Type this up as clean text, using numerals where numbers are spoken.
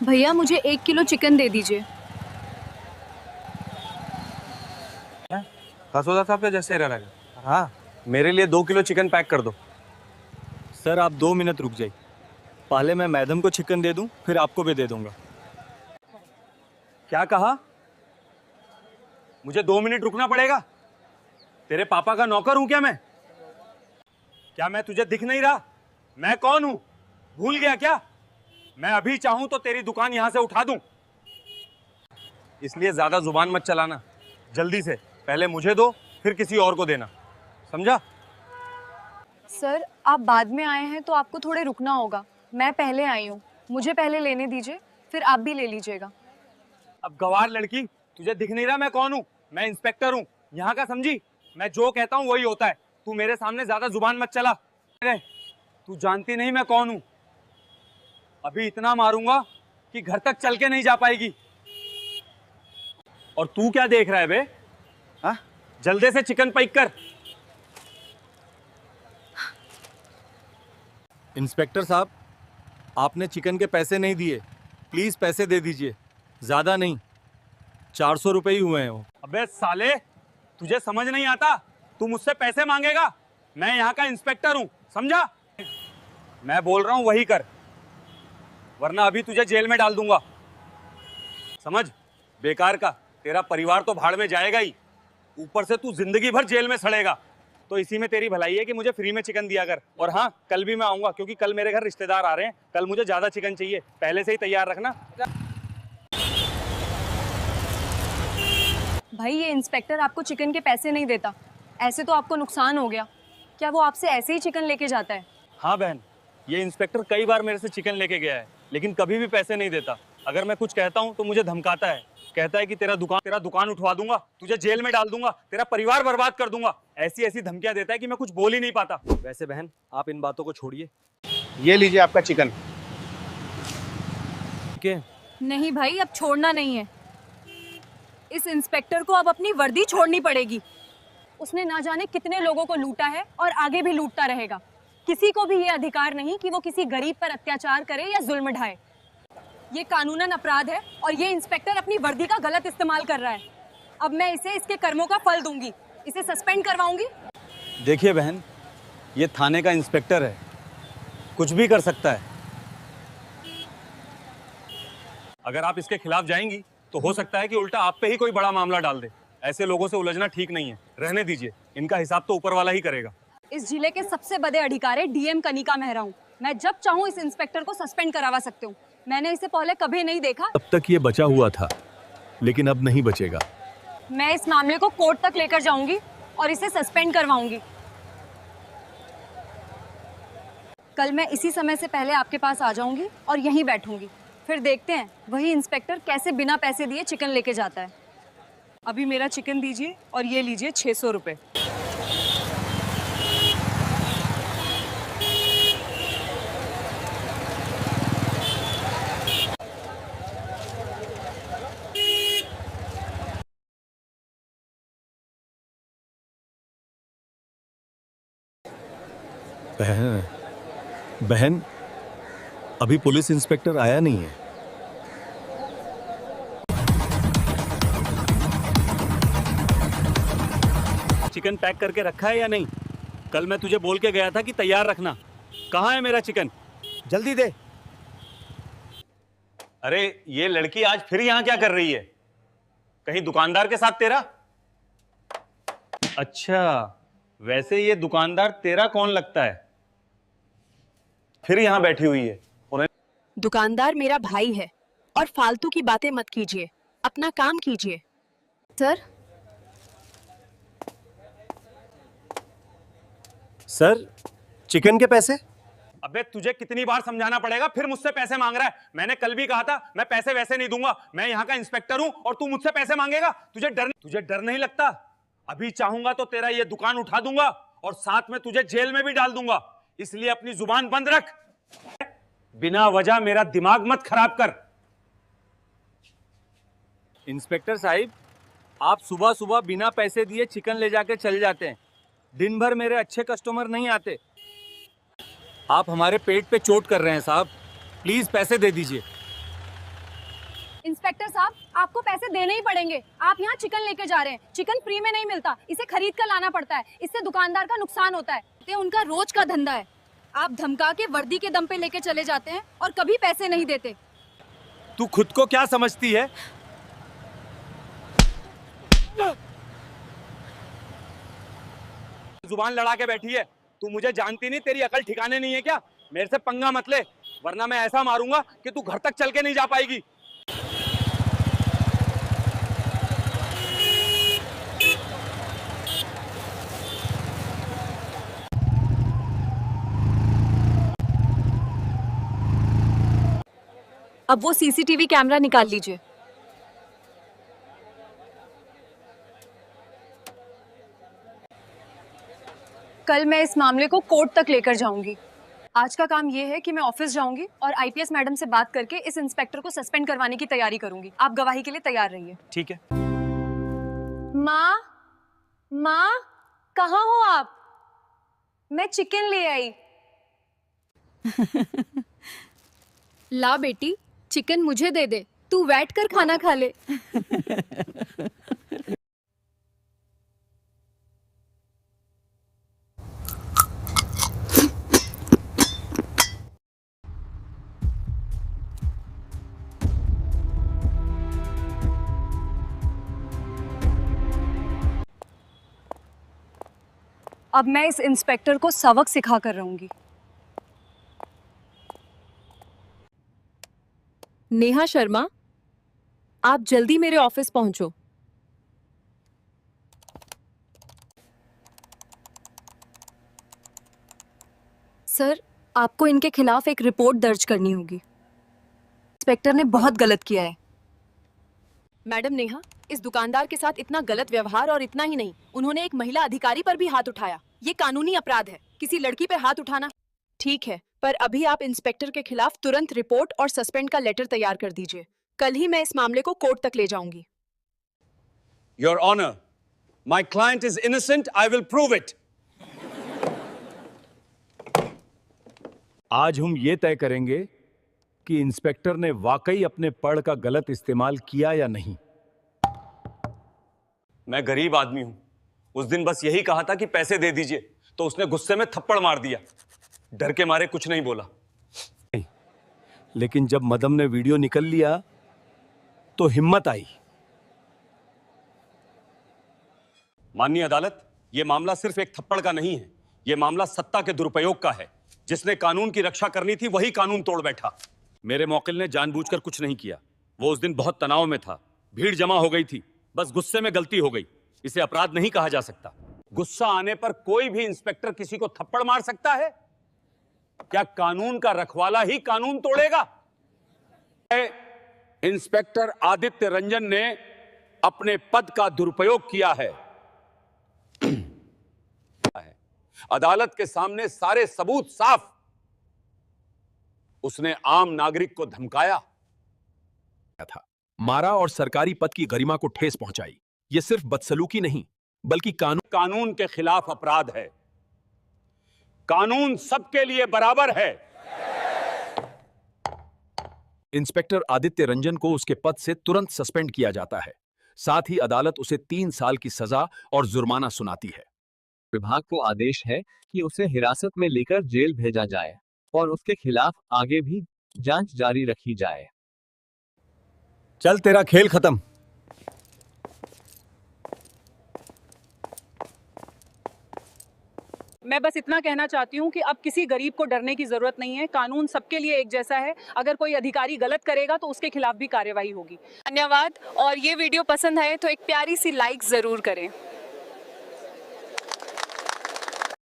भैया मुझे 1 kilo chicken दे दीजिए। खसोदा साहब के जैसे रह रहेगा। हाँ, मेरे लिए 2 किलो चिकन पैक कर दो। सर आप 2 मिनट रुक जाइए, पहले मैं मैडम को चिकन दे दूं, फिर आपको भी दे दूंगा। क्या कहा? मुझे 2 मिनट रुकना पड़ेगा? तेरे पापा का नौकर हूं क्या मैं? क्या मैं तुझे दिख नहीं रहा? मैं कौन हूं? भूल गया क्या? मैं अभी चाहूं तो तेरी दुकान यहां से उठा दूं। इसलिए ज्यादा जुबान मत चलाना। जल्दी से पहले मुझे दो, फिर किसी और को देना, समझा? सर आप बाद में आए हैं तो आपको थोड़े रुकना होगा। मैं पहले आई हूँ, मुझे पहले लेने दीजिए, फिर आप भी ले लीजिएगा। अब गवार लड़की, तुझे दिख नहीं रहा मैं कौन हूं? मैं इंस्पेक्टर हूं यहाँ का, समझी? मैं जो कहता हूँ वही होता है। तू मेरे सामने ज्यादा जुबान मत चला। तू जानती नहीं मैं कौन हूं। अभी इतना मारूंगा कि घर तक चल के नहीं जा पाएगी। और तू क्या देख रहा है बे? हाँ? जल्दी से चिकन पैक कर। इंस्पेक्टर साहब, आपने चिकन के पैसे नहीं दिए, प्लीज़ पैसे दे दीजिए। ज़्यादा नहीं, 400 रुपये ही हुए हैं वो। अबे साले, तुझे समझ नहीं आता? तू मुझसे पैसे मांगेगा? मैं यहाँ का इंस्पेक्टर हूँ, समझा? मैं बोल रहा हूँ वही कर, वरना अभी तुझे जेल में डाल दूंगा। समझ? बेकार का, तेरा परिवार तो भाड़ में जाएगा ही, ऊपर से तू जिंदगी भर जेल में सड़ेगा। तो इसी में तेरी भलाई है कि मुझे फ्री में चिकन दिया कर। और हाँ, कल भी मैं आऊंगा, क्योंकि कल मेरे घर रिश्तेदार आ रहे हैं। कल मुझे ज्यादा चिकन चाहिए, पहले से ही तैयार रखना। भाई ये इंस्पेक्टर आपको चिकन के पैसे नहीं देता, ऐसे तो आपको नुकसान हो गया। क्या वो आपसे ऐसे ही चिकन लेके जाता है? हाँ बहन, ये इंस्पेक्टर कई बार मेरे से चिकन लेके गया है, लेकिन कभी भी पैसे नहीं देता। अगर मैं कुछ कहता हूँ तो मुझे धमकाता है, कहता है कि तेरा दुकान उठवा दूंगा, तुझे जेल में डाल दूंगा, तेरा परिवार बर्बाद कर दूंगा। ऐसी ऐसी धमकियां देता है कि मैं कुछ बोल ही नहीं पाता। वैसे बहन, आप इन बातों को छोड़िए। ये लीजिए आपका चिकन। ठीक है? नहीं भाई, अब छोड़ना नहीं है। इस इंस्पेक्टर को अब अपनी वर्दी छोड़नी पड़ेगी। उसने ना जाने कितने लोगों को लूटा है और आगे भी लूटता रहेगा। किसी को भी ये अधिकार नहीं कि वो किसी गरीब पर अत्याचार करे या जुल्म ढाए। ये कानूनन अपराध है और ये इंस्पेक्टर अपनी वर्दी का गलत इस्तेमाल कर रहा है। अब मैं इसे इसके कर्मों का फल दूंगी, इसे सस्पेंड करवाऊंगी। देखिए बहन, ये थाने का इंस्पेक्टर है, कुछ भी कर सकता है। अगर आप इसके खिलाफ जाएंगी तो हो सकता है कि उल्टा आप पे ही कोई बड़ा मामला डाल दे। ऐसे लोगों से उलझना ठीक नहीं है, रहने दीजिए। इनका हिसाब तो ऊपर वाला ही करेगा। इस जिले के सबसे बड़े अधिकारी डीएम कनिका मेहरा हूँ। मैं जब चाहूँ इस इंस्पेक्टर को सस्पेंड करवा सकती हूँ। मैंने इसे पहले कभी नहीं देखा। अब तक ये बचा हुआ था, लेकिन अब नहीं बचेगा। मैं इस मामले को कोर्ट तक लेकर जाऊंगी और इसे सस्पेंड करवाऊंगी। कल मैं इसी समय से पहले आपके पास आ जाऊंगी और यहीं बैठूंगी। फिर देखते हैं वही इंस्पेक्टर कैसे बिना पैसे दिए चिकन लेके जाता है। अभी मेरा चिकन दीजिए और ये लीजिए 600 रुपये। बहन, अभी पुलिस इंस्पेक्टर आया नहीं है। चिकन पैक करके रखा है या नहीं? कल मैं तुझे बोल के गया था कि तैयार रखना। कहाँ है मेरा चिकन? जल्दी दे। अरे ये लड़की आज फिर यहाँ क्या कर रही है? कहीं दुकानदार के साथ तेरा? अच्छा, वैसे ये दुकानदार तेरा कौन लगता है? फिर यहाँ बैठी हुई है। दुकानदार मेरा भाई है और फालतू की बातें मत कीजिए, अपना काम कीजिए। सर, चिकन के पैसे? अबे तुझे कितनी बार समझाना पड़ेगा, फिर मुझसे पैसे मांग रहा है। मैंने कल भी कहा था मैं पैसे वैसे नहीं दूंगा। मैं यहाँ का इंस्पेक्टर हूँ और तू मुझसे पैसे मांगेगा? तुझे डर नहीं लगता? अभी चाहूंगा तो तेरा ये दुकान उठा दूंगा और साथ में तुझे जेल में भी डाल दूंगा। इसलिए अपनी जुबान बंद रख। बिना वजह मेरा दिमाग मत खराब कर। इंस्पेक्टर साहिब, आप सुबह सुबह बिना पैसे दिए चिकन ले जाके चल जाते हैं। दिन भर मेरे अच्छे कस्टमर नहीं आते। आप हमारे पेट पे चोट कर रहे हैं साहब, प्लीज पैसे दे दीजिए। इंस्पेक्टर साहब, आपको पैसे देने ही पड़ेंगे। आप यहाँ चिकन लेके जा रहे हैं। चिकन फ्री में नहीं मिलता, इसे खरीद कर लाना पड़ता है। इससे दुकानदार का नुकसान होता है। ये उनका रोज का धंधा है। आप धमका के वर्दी के दम पे लेके चले जाते हैं और कभी पैसे नहीं देते। तू खुद को क्या समझती है? जुबान लड़ा के बैठी है। तू मुझे जानती नहीं, तेरी अकल ठिकाने नहीं है क्या? मेरे से पंगा मत ले, वरना मैं ऐसा मारूंगा कि तू घर तक चल के नहीं जा पाएगी। अब वो सीसीटीवी कैमरा निकाल लीजिए। कल मैं इस मामले को कोर्ट तक लेकर जाऊंगी। आज का काम ये है कि मैं ऑफिस जाऊंगी और आईपीएस मैडम से बात करके इस इंस्पेक्टर को सस्पेंड करवाने की तैयारी करूंगी। आप गवाही के लिए तैयार रहिए। ठीक है। माँ, माँ, कहाँ हो आप? मैं चिकन ले आई। ला बेटी, चिकन मुझे दे दे। तू बैठ कर खाना खा ले। अब मैं इस इंस्पेक्टर को सबक सिखा कर रहूंगी। नेहा शर्मा, आप जल्दी मेरे ऑफिस पहुंचो। सर, आपको इनके खिलाफ एक रिपोर्ट दर्ज करनी होगी। इंस्पेक्टर ने बहुत गलत किया है। मैडम नेहा, इस दुकानदार के साथ इतना गलत व्यवहार, और इतना ही नहीं, उन्होंने एक महिला अधिकारी पर भी हाथ उठाया। ये कानूनी अपराध है, किसी लड़की पे हाथ उठाना। ठीक है, पर अभी आप इंस्पेक्टर के खिलाफ तुरंत रिपोर्ट और सस्पेंड का लेटर तैयार कर दीजिए। कल ही मैं इस मामले को कोर्ट तक ले जाऊंगी। Your Honor, my client is innocent. I will prove it. आज हम ये तय करेंगे कि इंस्पेक्टर ने वाकई अपने पद का गलत इस्तेमाल किया या नहीं। मैं गरीब आदमी हूं। उस दिन बस यही कहा था कि पैसे दे दीजिए, तो उसने गुस्से में थप्पड़ मार दिया। डर के मारे कुछ नहीं बोला। लेकिन जब मदम ने वीडियो निकल लिया तो हिम्मत आई। माननीय अदालत, यह मामला सिर्फ एक थप्पड़ का नहीं है। यह मामला सत्ता के दुरुपयोग का है। जिसने कानून की रक्षा करनी थी वही कानून तोड़ बैठा। मेरे मौकिल ने जानबूझकर कुछ नहीं किया। वो उस दिन बहुत तनाव में था, भीड़ जमा हो गई थी, बस गुस्से में गलती हो गई। इसे अपराध नहीं कहा जा सकता। गुस्सा आने पर कोई भी इंस्पेक्टर किसी को थप्पड़ मार सकता है? क्या कानून का रखवाला ही कानून तोड़ेगा? इंस्पेक्टर आदित्य रंजन ने अपने पद का दुरुपयोग किया है। अदालत के सामने सारे सबूत साफ। उसने आम नागरिक को धमकाया था, मारा और सरकारी पद की गरिमा को ठेस पहुंचाई। यह सिर्फ बदसलूकी नहीं, बल्कि कानून के खिलाफ अपराध है। कानून सबके लिए बराबर है। इंस्पेक्टर आदित्य रंजन को उसके पद से तुरंत सस्पेंड किया जाता है। साथ ही अदालत उसे 3 साल की सजा और जुर्माना सुनाती है। विभाग को आदेश है कि उसे हिरासत में लेकर जेल भेजा जाए और उसके खिलाफ आगे भी जांच जारी रखी जाए। चल, तेरा खेल खत्म। मैं बस इतना कहना चाहती हूँ कि अब किसी गरीब को डरने की जरूरत नहीं है। कानून सबके लिए एक जैसा है। अगर कोई अधिकारी गलत करेगा तो उसके खिलाफ भी कार्रवाई होगी। धन्यवाद। और ये वीडियो पसंद आए तो एक प्यारी सी लाइक जरूर करें।